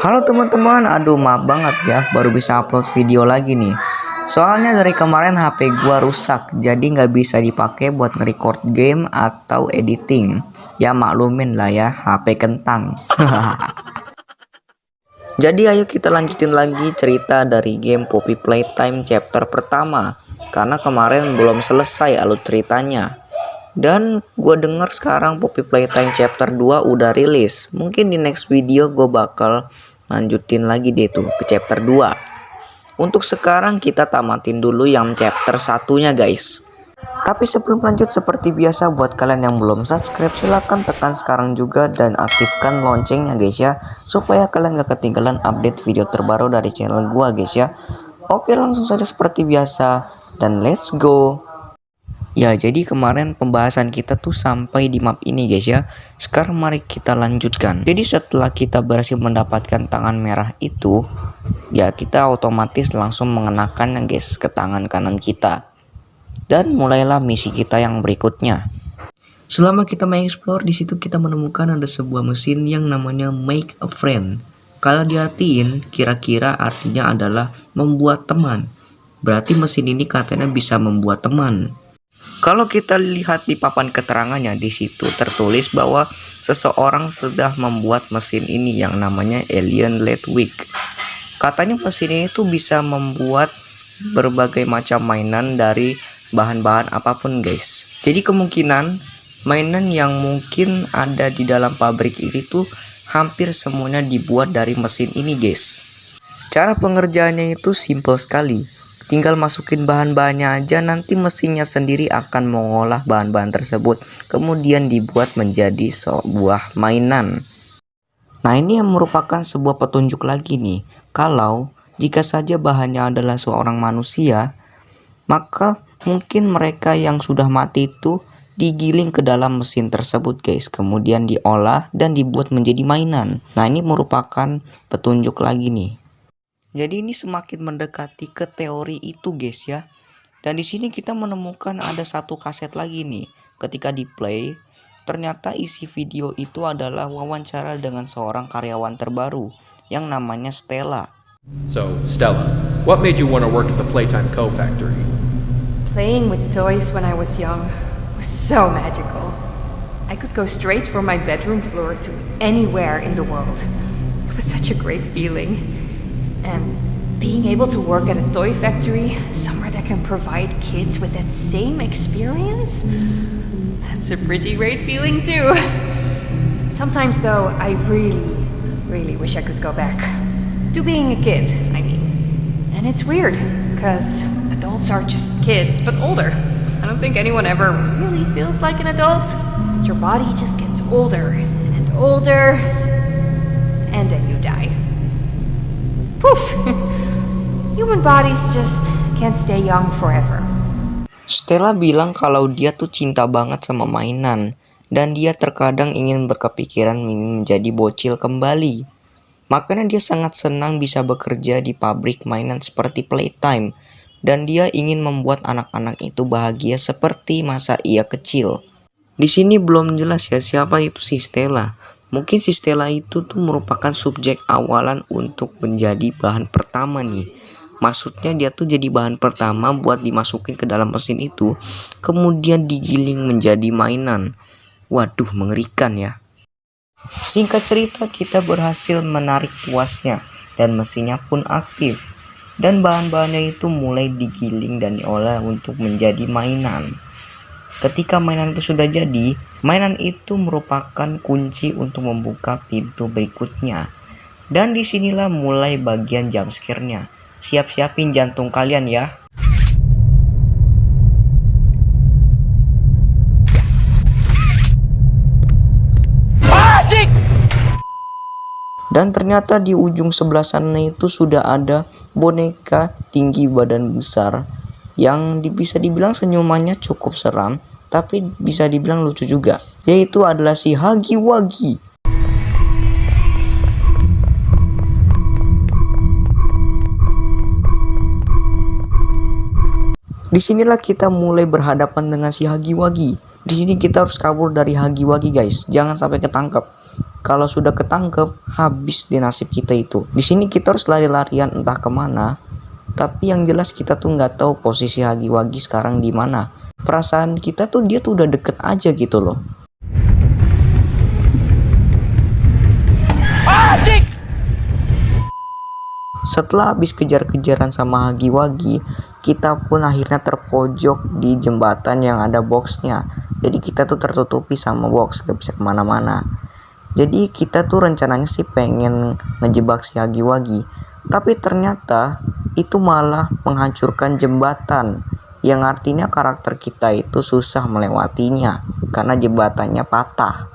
Halo teman-teman, aduh maaf banget ya baru bisa upload video lagi nih. Soalnya dari kemarin HP gua rusak, jadi nggak bisa dipakai buat nge-record game atau editing. Ya maklumin lah ya, HP kentang. Jadi ayo kita lanjutin lagi cerita dari game Poppy Playtime chapter pertama. Karena kemarin belum selesai alur ceritanya. Dan gue denger sekarang Poppy Playtime chapter 2 udah rilis. Mungkin di next video gue bakal lanjutin lagi deh tuh ke chapter 2. Untuk sekarang kita tamatin dulu yang chapter satunya guys. Tapi sebelum lanjut seperti biasa buat kalian yang belum subscribe silahkan tekan sekarang juga dan aktifkan loncengnya guys ya. Supaya kalian gak ketinggalan update video terbaru dari channel gua guys ya. Oke langsung saja seperti biasa dan let's go. Ya jadi kemarin pembahasan kita tuh sampai di map ini guys ya. Sekarang mari kita lanjutkan. Jadi setelah kita berhasil mendapatkan tangan merah itu, ya kita otomatis langsung mengenakan guys ke tangan kanan kita. Dan mulailah misi kita yang berikutnya. Selama kita mengeksplor di situ kita menemukan ada sebuah mesin yang namanya make a friend. Kalau diartiin kira-kira artinya adalah membuat teman. Berarti mesin ini katanya bisa membuat teman. Kalau kita lihat di papan keterangannya di situ tertulis bahwa seseorang sudah membuat mesin ini yang namanya Alien Ludwig. Katanya mesin ini tuh bisa membuat berbagai macam mainan dari bahan-bahan apapun guys. Jadi kemungkinan mainan yang mungkin ada di dalam pabrik ini tuh hampir semuanya dibuat dari mesin ini guys. Cara pengerjaannya itu simple sekali. Tinggal masukin bahan-bahannya aja, nanti mesinnya sendiri akan mengolah bahan-bahan tersebut kemudian dibuat menjadi sebuah mainan. Nah ini yang merupakan sebuah petunjuk lagi nih, kalau jika saja bahannya adalah seorang manusia, maka mungkin mereka yang sudah mati itu digiling ke dalam mesin tersebut guys, kemudian diolah dan dibuat menjadi mainan. Nah ini merupakan petunjuk lagi nih. Jadi ini semakin mendekati ke teori itu guys ya. Dan di sini kita menemukan ada satu kaset lagi nih. Ketika di play, ternyata isi video itu adalah wawancara dengan seorang karyawan terbaru yang namanya Stella. So, Stella, what made you want to work at the Playtime Co. factory? Playing with toys when I was young was so magical. I could go straight from my bedroom floor to anywhere in the world. It was such a great feeling. And being able to work at a toy factory, somewhere that can provide kids with that same experience, that's a pretty great feeling too. Sometimes though, I really wish I could go back to being a kid, I mean. And it's weird, because adults are just kids, but older. I don't think anyone ever really feels like an adult. Your body just gets older and older, and then you die. Poof! Human bodies just can't stay young forever. Stella bilang kalau dia tuh cinta banget sama mainan dan dia terkadang ingin berkepikiran ingin menjadi bocil kembali. Makanya dia sangat senang bisa bekerja di pabrik mainan seperti Playtime dan dia ingin membuat anak-anak itu bahagia seperti masa ia kecil. Di sini belum jelas ya siapa itu si Stella. Mungkin si Stella itu tuh merupakan subjek awalan untuk menjadi bahan pertama nih. Maksudnya dia tuh jadi bahan pertama buat dimasukin ke dalam mesin itu, kemudian digiling menjadi mainan. Waduh mengerikan ya. Singkat cerita kita berhasil menarik tuasnya dan mesinnya pun aktif. Dan bahan-bahannya itu mulai digiling dan diolah untuk menjadi mainan. Ketika mainan itu sudah jadi, mainan itu merupakan kunci untuk membuka pintu berikutnya. Dan disinilah mulai bagian jump scare-nya. Siap-siapin jantung kalian ya. Dan ternyata di ujung sebelah sana itu sudah ada boneka tinggi badan besar yang bisa dibilang senyumannya cukup seram, tapi bisa dibilang lucu juga, yaitu adalah si Huggy Wuggy. Disinilah kita mulai berhadapan dengan si Huggy Wuggy. Di sini kita harus kabur dari Huggy Wuggy guys, jangan sampai ketangkep. kalau sudah ketangkep, habis di nasib kita itu. Di sini kita harus lari-larian entah kemana. Tapi yang jelas kita tuh nggak tahu posisi Hagiwagi sekarang di mana. Perasaan kita tuh dia tuh udah deket aja gitu loh. Setelah habis kejar-kejaran sama Hagiwagi, kita pun akhirnya terpojok di jembatan yang ada boxnya. Jadi kita tuh tertutupi sama box, gak bisa kemana-mana. Jadi kita tuh rencananya sih pengen ngejebak si Hagiwagi, tapi ternyata itu malah menghancurkan jembatan, yang artinya karakter kita itu susah melewatinya karena jembatannya patah.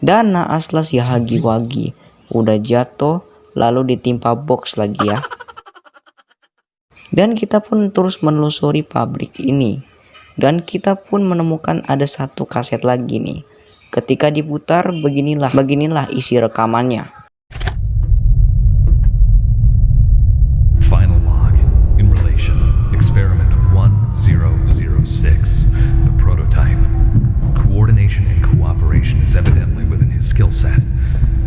Dan naaslah si Hagiwagi udah jatuh lalu ditimpa box lagi ya. Dan kita pun terus menelusuri pabrik ini. Dan kita pun menemukan ada satu kaset lagi nih. Ketika diputar beginilah isi rekamannya. Final log in relation experiment 1006. The prototype. Coordination and cooperation is evidently within his skill set,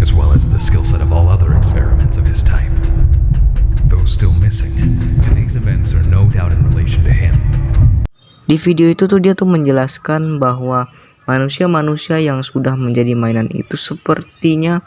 as well as the skill set of all other experiments of his type. Those still missing, and these events are no doubt in relation to him. Di video itu tuh dia tuh menjelaskan bahwa manusia-manusia yang sudah menjadi mainan itu sepertinya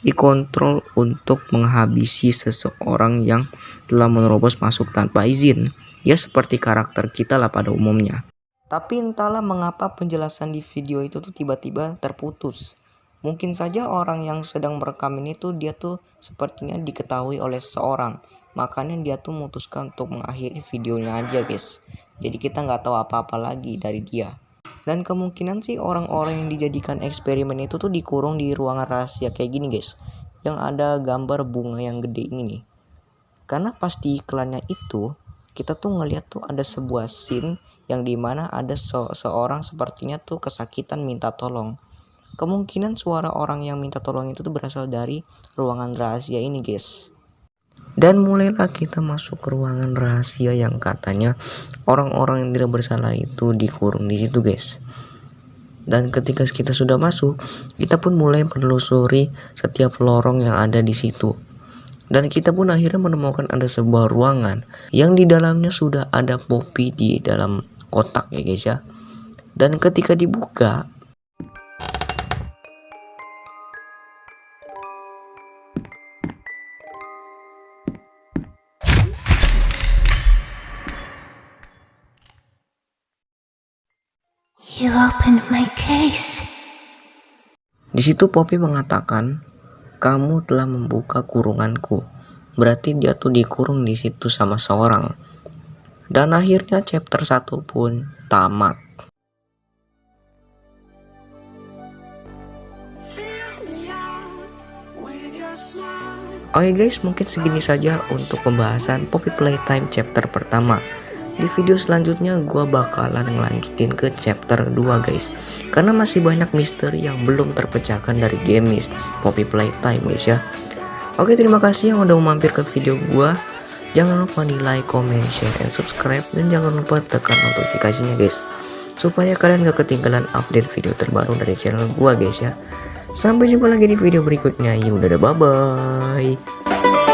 dikontrol untuk menghabisi seseorang yang telah menerobos masuk tanpa izin. Ya seperti karakter kita lah pada umumnya. Tapi entahlah mengapa penjelasan di video itu tuh tiba-tiba terputus. Mungkin saja orang yang sedang merekam ini tuh dia tuh sepertinya diketahui oleh seseorang. Makanya dia tuh memutuskan untuk mengakhiri videonya aja guys. Jadi kita nggak tahu apa-apa lagi dari dia. Dan kemungkinan sih orang-orang yang dijadikan eksperimen itu tuh dikurung di ruangan rahasia kayak gini guys. Yang ada gambar bunga yang gede ini nih. Karena pas di iklannya itu kita tuh ngeliat tuh ada sebuah scene yang dimana ada seorang sepertinya tuh kesakitan minta tolong. Kemungkinan suara orang yang minta tolong itu tuh berasal dari ruangan rahasia ini guys. Dan mulailah kita masuk ke ruangan rahasia yang katanya orang-orang yang tidak bersalah itu dikurung di situ guys. Dan ketika kita sudah masuk, kita pun mulai menelusuri setiap lorong yang ada di situ. Dan kita pun akhirnya menemukan ada sebuah ruangan yang di dalamnya sudah ada Poppy di dalam kotak ya guys ya. Dan ketika dibuka, You opened my case. di situ Poppy mengatakan, "Kamu telah membuka kurunganku." Berarti dia tuh dikurung di situ sama seorang. Dan akhirnya chapter 1 pun tamat. Oke guys, mungkin segini saja untuk pembahasan Poppy Playtime chapter pertama. Di video selanjutnya gue bakalan ngelanjutin ke chapter 2 guys. Karena masih banyak misteri yang belum terpecahkan dari game Poppy Playtime guys ya. Oke, terima kasih yang udah mampir ke video gue. Jangan lupa di like, comment, share, and subscribe. Dan jangan lupa tekan notifikasinya guys, supaya kalian gak ketinggalan update video terbaru dari channel gue guys ya. Sampai jumpa lagi di video berikutnya. Yaudah, bye bye.